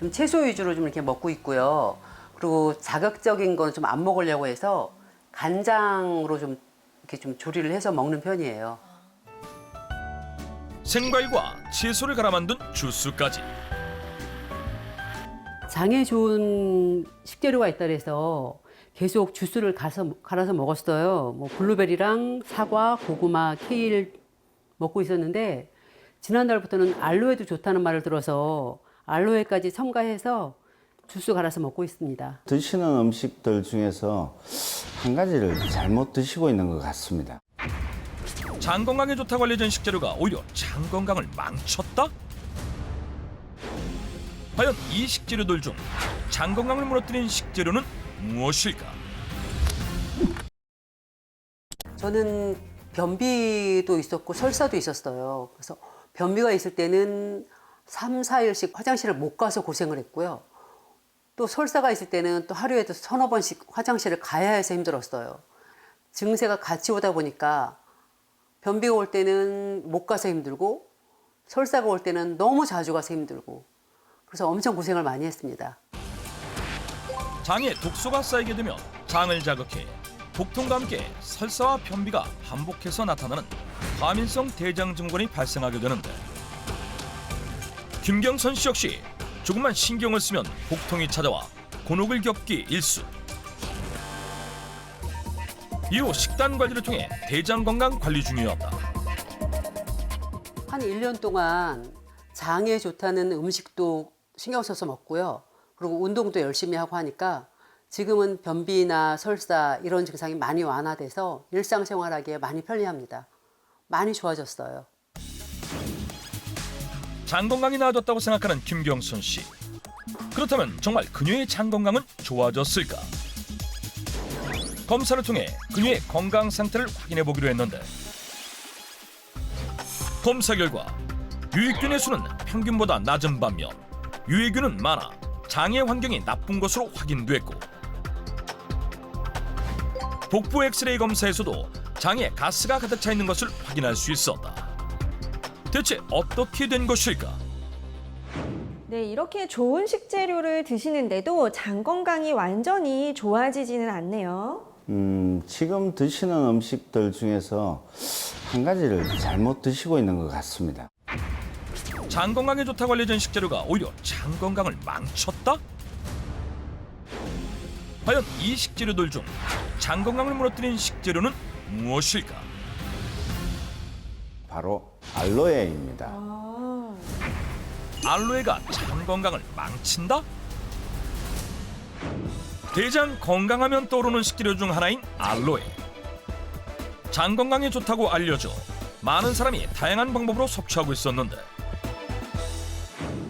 좀 채소 위주로 좀 이렇게 먹고 있고요. 그리고 자극적인 건 좀 안 먹으려고 해서 간장으로 좀 이렇게 좀 조리를 해서 먹는 편이에요. 생과일과 채소를 갈아 만든 주스까지. 장에 좋은 식재료가 있다 그래서 계속 주스를 갈아서 먹었어요. 뭐 블루베리랑 사과, 고구마, 케일 먹고 있었는데 지난달부터는 알로에도 좋다는 말을 들어서 알로에까지 첨가해서 주스 갈아서 먹고 있습니다. 드시는 음식들 중에서 한 가지를 잘못 드시고 있는 것 같습니다. 장 건강에 좋다고 알려진 식재료가 오히려 장 건강을 망쳤다? 과연 이 식재료들 중 장 건강을 무너뜨린 식재료는 무엇일까? 저는 변비도 있었고 설사도 있었어요. 그래서 변비가 있을 때는 3, 4일씩 화장실을 못 가서 고생을 했고요. 또 설사가 있을 때는 또 하루에도 서너 번씩 화장실을 가야 해서 힘들었어요. 증세가 같이 오다 보니까 변비가 올 때는 못 가서 힘들고 설사가 올 때는 너무 자주 가서 힘들고 그래서 엄청 고생을 많이 했습니다. 장에 독소가 쌓이게 되면 장을 자극해 복통과 함께 설사와 변비가 반복해서 나타나는 과민성 대장 증후군이 발생하게 되는데 김경선 씨 역시 조금만 신경을 쓰면 복통이 찾아와 곤혹을 겪기 일쑤. 이후 식단 관리를 통해 대장 건강 관리 중이었다. 한 1년 동안 장에 좋다는 음식도 신경 써서 먹고요. 그리고 운동도 열심히 하고 하니까 지금은 변비나 설사 이런 증상이 많이 완화돼서 일상생활하기에 많이 편리합니다. 많이 좋아졌어요. 장 건강이 나아졌다고 생각하는 김경선 씨. 그렇다면 정말 그녀의 장 건강은 좋아졌을까? 검사를 통해 그녀의 건강 상태를 확인해 보기로 했는데 검사 결과 유익균의 수는 평균보다 낮은 반면 유해균은 많아 장의 환경이 나쁜 것으로 확인됐고 복부 엑스레이 검사에서도 장에 가스가 가득 차 있는 것을 확인할 수 있었다. 대체 어떻게 된 것일까? 네, 이렇게 좋은 식재료를 드시는데도 장 건강이 완전히 좋아지지는 않네요. 지금 드시는 음식들 중에서 한 가지를 잘못 드시고 있는 것 같습니다. 장 건강에 좋다고 알려진 식재료가 오히려 장 건강을 망쳤다? 과연 이 식재료들 중 장 건강을 무너뜨린 식재료는 무엇일까? 바로 알로에입니다. 알로에가 장 건강을 망친다? 대장 건강하면 떠오르는 식재료 중 하나인 알로에. 장 건강에 좋다고 알려져 많은 사람이 다양한 방법으로 섭취하고 있었는데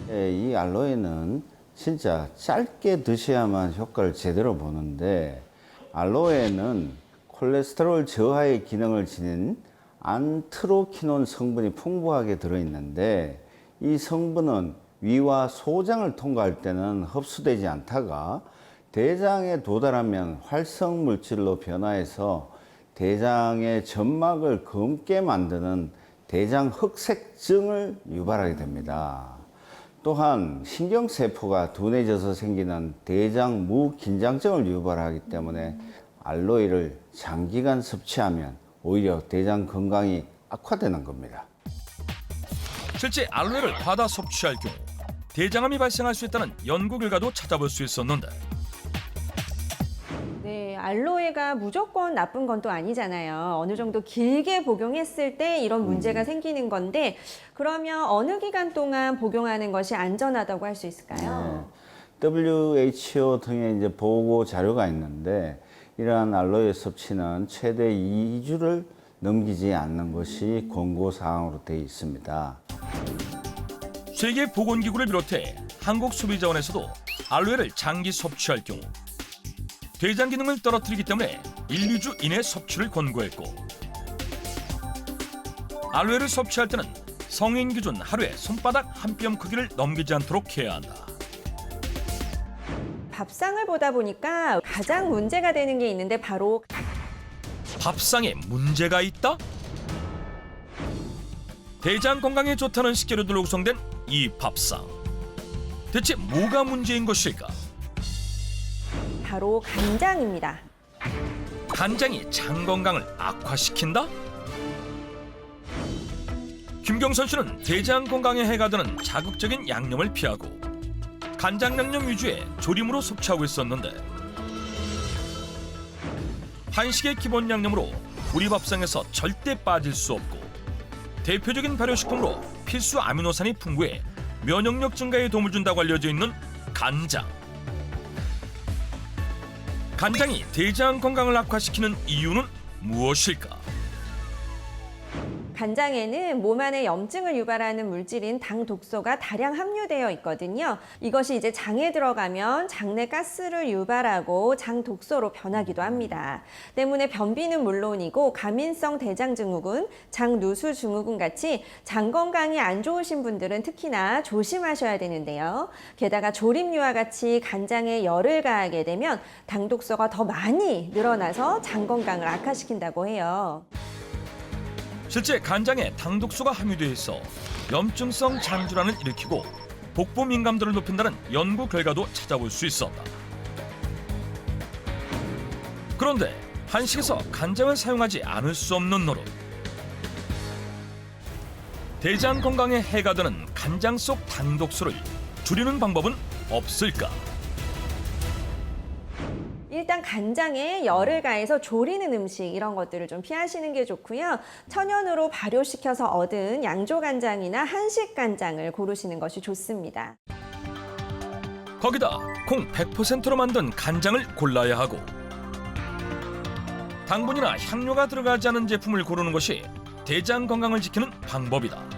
이 알로에는 진짜 짧게 드셔야만 효과를 제대로 보는데 알로에는 콜레스테롤 저하의 기능을 지닌 안트로키논 성분이 풍부하게 들어있는데 이 성분은 위와 소장을 통과할 때는 흡수되지 않다가 대장에 도달하면 활성 물질로 변화해서 대장의 점막을 검게 만드는 대장 흑색증을 유발하게 됩니다. 또한 신경세포가 둔해져서 생기는 대장 무긴장증을 유발하기 때문에 알로에를 장기간 섭취하면 오히려 대장 건강이 악화되는 겁니다. 실제 알로에를 과다 섭취할 경우 대장암이 발생할 수 있다는 연구 결과도 찾아볼 수 있었는데 네, 알로에가 무조건 나쁜 건 또 아니잖아요. 어느 정도 길게 복용했을 때 이런 문제가 생기는 건데 그러면 어느 기간 동안 복용하는 것이 안전하다고 할 수 있을까요? WHO 등의 이제 보고 자료가 있는데 이러한 알로에 섭취는 최대 2주를 넘기지 않는 것이 권고 사항으로 되어 있습니다. 세계보건기구를 비롯해 한국소비자원에서도 알로에를 장기 섭취할 경우 대장 기능을 떨어뜨리기 때문에 1, 2주 이내 섭취를 권고했고 알로에를 섭취할 때는 성인 기준 하루에 손바닥 한 뼘 크기를 넘기지 않도록 해야 한다. 밥상을 보다 보니까 가장 문제가 되는 게 있는데 바로 밥상에 문제가 있다? 대장 건강에 좋다는 식재료들로 구성된 이 밥상. 대체 뭐가 문제인 것일까? 바로 간장입니다. 간장이 장 건강을 악화시킨다? 김경선 씨는 대장 건강에 해가 되는 자극적인 양념을 피하고 간장 양념 위주의 조림으로 섭취하고 있었는데 한식의 기본 양념으로 우리 밥상에서 절대 빠질 수 없고 대표적인 발효식품으로 필수 아미노산이 풍부해 면역력 증가에 도움을 준다고 알려져 있는 간장. 간장이 대장 건강을 악화시키는 이유는 무엇일까? 간장에는 몸 안에 염증을 유발하는 물질인 당 독소가 다량 함유되어 있거든요. 이것이 이제 장에 들어가면 장내 가스를 유발하고 장 독소로 변하기도 합니다. 때문에 변비는 물론이고 가민성 대장증후군, 장 누수 증후군 같이 장 건강이 안 좋으신 분들은 특히나 조심하셔야 되는데요. 게다가 조림류와 같이 간장에 열을 가하게 되면 당 독소가 더 많이 늘어나서 장 건강을 악화시킨다고 해요. 실제 간장에 당독소가 함유되어 있어 염증성 장질환을 일으키고 복부 민감도를 높인다는 연구 결과도 찾아볼 수 있었다. 그런데 한식에서 간장을 사용하지 않을 수 없는 노릇. 대장 건강에 해가 되는 간장 속 당독소를 줄이는 방법은 없을까? 일단 간장에 열을 가해서 조리는 음식 이런 것들을 좀 피하시는 게 좋고요. 천연으로 발효시켜서 얻은 양조간장이나 한식간장을 고르시는 것이 좋습니다. 거기다 콩 100%로 만든 간장을 골라야 하고 당분이나 향료가 들어가지 않은 제품을 고르는 것이 대장 건강을 지키는 방법이다.